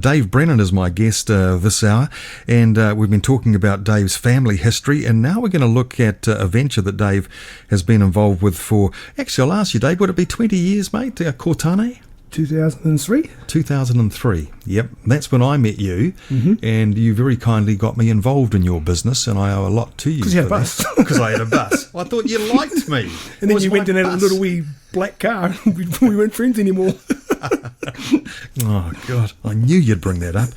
Dave Brennan is my guest this hour, and we've been talking about Dave's family history, and now we're going to look at a venture that Dave has been involved with for, actually I'll ask you, Dave, would it be 20 years, mate, Kortane? 2003. 2003, yep. That's when I met you, and you very kindly got me involved in your business, and I owe a lot to you. Because you had a bus. Because I had a bus. I thought you liked me. And then you went in a little wee black car. We weren't friends anymore. Oh, God. I knew you'd bring that up.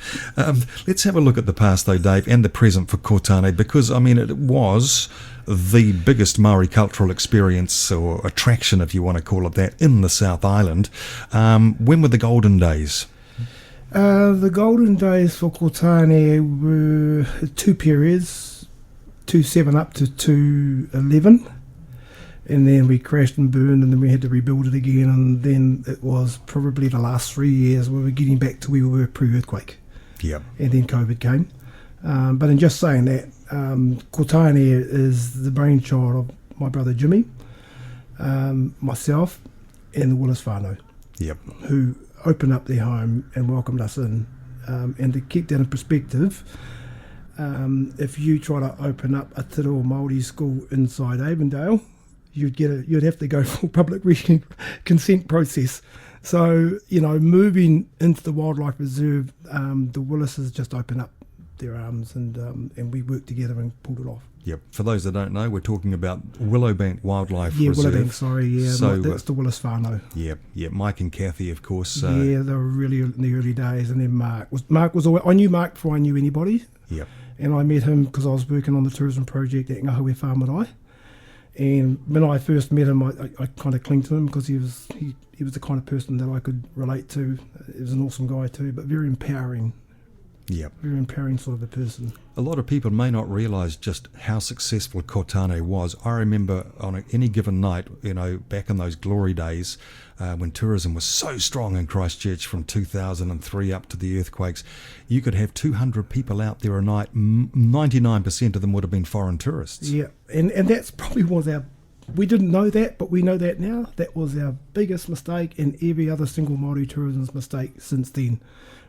Let's have a look at the past, though, Dave, and the present for Kortane, because, I mean, it was the biggest Maori cultural experience or attraction, if you want to call it that, in the South Island. When were the golden days? The golden days for Kortane were two periods, 2007 up to 2011. And then we crashed and burned, and then we had to rebuild it again. And then it was probably the last 3 years we were getting back to where we were pre-earthquake. Yep. And then COVID came. But in just saying that, Kortane is the brainchild of my brother Jimmy, myself, and the Willis whānau, who opened up their home and welcomed us in. And to keep that in perspective, if you try to open up a te reo Māori school inside Avondale, you'd have to go for public consent process. So, moving into the wildlife reserve, the Willises just opened up their arms and we worked together and pulled it off. Yep. For those that don't know, we're talking about Willowbank Wildlife Reserve. Yeah, Willowbank, sorry. Yeah, so, that's the Willis whānau. Yeah. Mike and Kathy, of course. Yeah, they were really in the early days. And then Mark was always, I knew Mark before I knew anybody. Yep. And I met him because I was working on the tourism project at Ngahawe Whāmarai. And when I first met him, I kind of clinged to him because he was the kind of person that I could relate to. He was an awesome guy too, but very empowering. Yep. Very empowering sort of a person. A lot of people may not realise just how successful Kortane was. I remember on any given night, back in those glory days, when tourism was so strong in Christchurch from 2003 up to the earthquakes, you could have 200 people out there a night. 99% of them would have been foreign tourists. Yeah, and that's probably was we didn't know that, but we know that now. That was our biggest mistake, and every other single Māori tourism's mistake since then.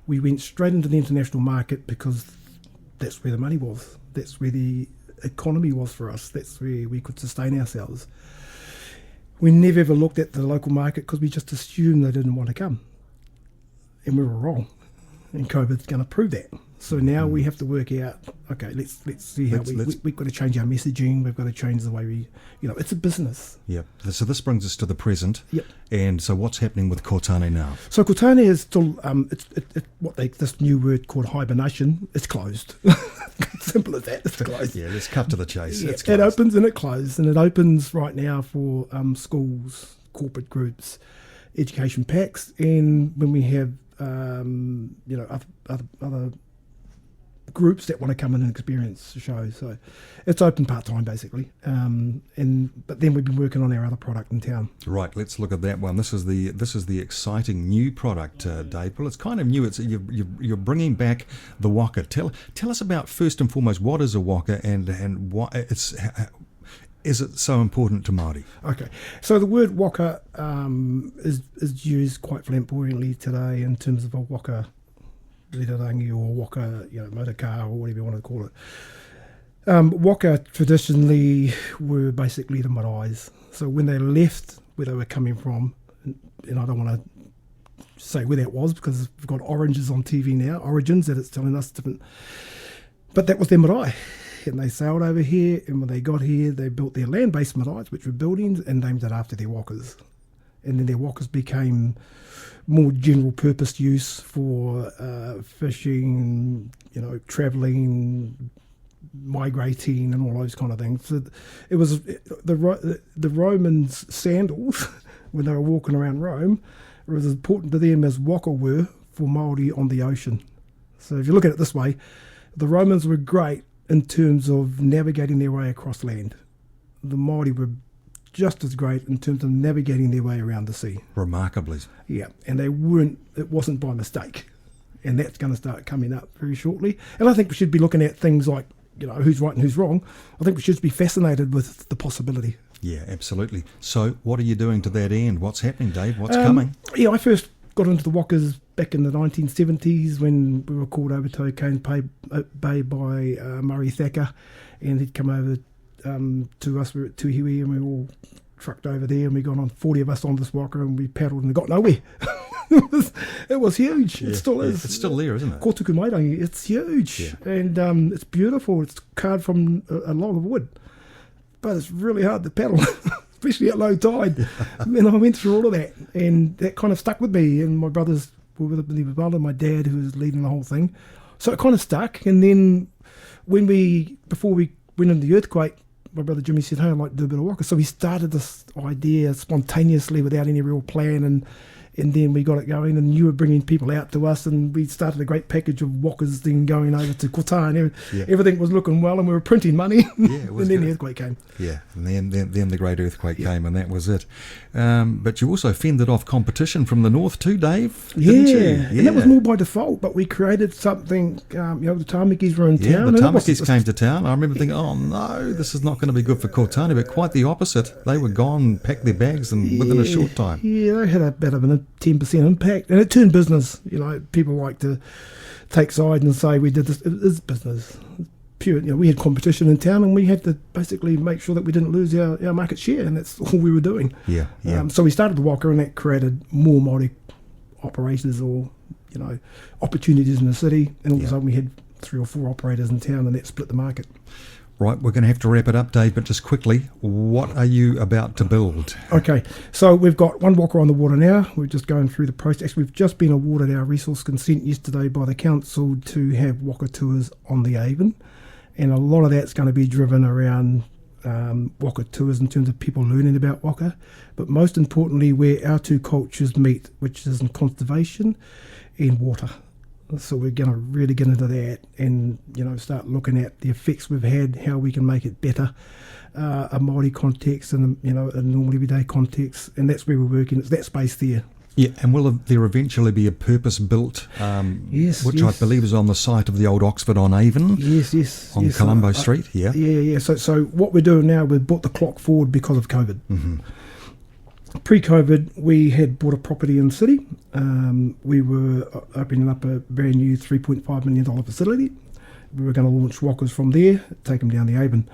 We went straight into the international market because that's where the money was. That's where the economy was for us. That's where we could sustain ourselves. We never ever looked at the local market because we just assumed they didn't want to come. And we were wrong. And COVID's going to prove that. So now we have to work out, okay, let's see how we've got to change our messaging. We've got to change the way we, it's a business. Yep. So this brings us to the present. Yep. And so what's happening with Kortane now? So Kortane is still, this new word called hibernation, it's closed. Simple as that, it's closed. Yeah, let's cut to the chase. Yeah, it opens and it closes, and it opens right now for schools, corporate groups, education packs, and when we have, other groups that want to come in and experience the show. So it's open part-time basically, but then we've been working on our other product in town. Right, let's look at that one. This is the exciting new product, Dave. Well, it's kind of new. It's you're bringing back the waka. Tell us about, first and foremost, what is a waka and what is it so important to Māori? Okay, so the word waka is used quite flamboyantly today in terms of a waka rirarangi or waka, motor car or whatever you want to call it. Waka traditionally were basically the maraes. So when they left where they were coming from, and I don't want to say where that was because we've got Oranges on TV now, Origins, that it's telling us different. But that was their marae. And they sailed over here, and when they got here, they built their land-based maraes, which were buildings, and named it after their wakas. And then their wakas became more general purpose use for fishing, travelling, migrating, and all those kind of things. So it was the Romans' sandals when they were walking around Rome. It was as important to them as waka were for Māori on the ocean. So if you look at it this way, the Romans were great in terms of navigating their way across land. The Māori were just as great in terms of navigating their way around the sea. Remarkably. Yeah, and it wasn't by mistake. And that's going to start coming up very shortly. And I think we should be looking at things like, who's right and who's wrong. I think we should be fascinated with the possibility. Yeah, absolutely. So what are you doing to that end? What's happening, Dave? What's coming? Yeah, I first got into the wakas back in the 1970s when we were called over to O'Kane's Bay by Murray Thacker, and he'd come over to us. We were at Tuhiwi, and we all trucked over there, and we got on 40 of us on this waka, and we paddled and got nowhere. It was huge. It still is. It's still there, isn't it? Kotuku Mairangi, it's huge, and it's beautiful. It's carved from a log of wood, but it's really hard to paddle, especially at low tide. And I went through all of that, and that kind of stuck with me. And my brothers were with me, my dad, who was leading the whole thing. So it kind of stuck. And then before we went into the earthquake, my brother Jimmy said, "Hey, I'd like to do a bit of waka." So we started this idea spontaneously without any real plan, and then we got it going, and you were bringing people out to us, and we started a great package of wakas then going over to Kota, and everything was looking well, and we were printing money. Yeah, it was and then good. the earthquake came. Yeah, and then the great earthquake came, and that was it. But you also fended off competition from the north too, Dave, didn't you? Yeah, and that was more by default, but we created something, the Tāmakis were in town. Yeah, the Tāmakis came to town. I remember thinking, oh no, this is not going to be good for Kotani, but quite the opposite. They were gone, packed their bags, and within a short time. Yeah, they had a bit of a 10% impact, and it turned business. People like to take sides and say we did this. It is business. Pure. We had competition in town, and we had to basically make sure that we didn't lose our market share, and that's all we were doing. Yeah. So we started the waka, and that created more Māori operators or opportunities in the city, and all of a sudden we had 3 or 4 operators in town, and that split the market. Right, we're going to have to wrap it up, Dave, but just quickly, what are you about to build? Okay, so we've got one waka on the water now. We're just going through the process. We've just been awarded our resource consent yesterday by the council to have waka tours on the Avon, and a lot of that's going to be driven around waka tours in terms of people learning about waka, but most importantly where our two cultures meet, which is in conservation and water. So we're going to really get into that and start looking at the effects we've had, how we can make it better, a Māori context and a normal everyday context, and that's where we're working. It's that space there. Yeah, and will there eventually be a purpose-built, which I believe is on the site of the old Oxford on Avon? Yes. On Colombo Street, yeah. Yeah. So what we're doing now, we've brought the clock forward because of COVID. Mm-hmm. Pre-COVID, we had bought a property in the city. We were opening up a brand new $3.5 million facility. We were going to launch wakas from there, take them down the Avon.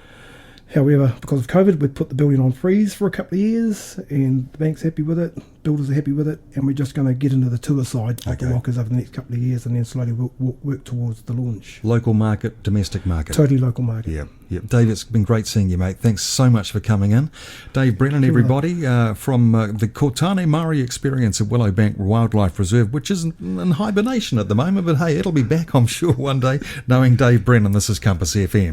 However, because of COVID, we put the building on freeze for a couple of years, and the bank's happy with it, builders are happy with it, and we're just going to get into the tour side of the wakas over the next couple of years, and then slowly work towards the launch. Local market, domestic market. Totally local market. Yeah. Dave, it's been great seeing you, mate. Thanks so much for coming in. Dave Brennan, everybody, from the Kotane Maori experience at Willowbank Wildlife Reserve, which is in hibernation at the moment, but hey, it'll be back, I'm sure, one day. Knowing Dave Brennan, this is Compass FM.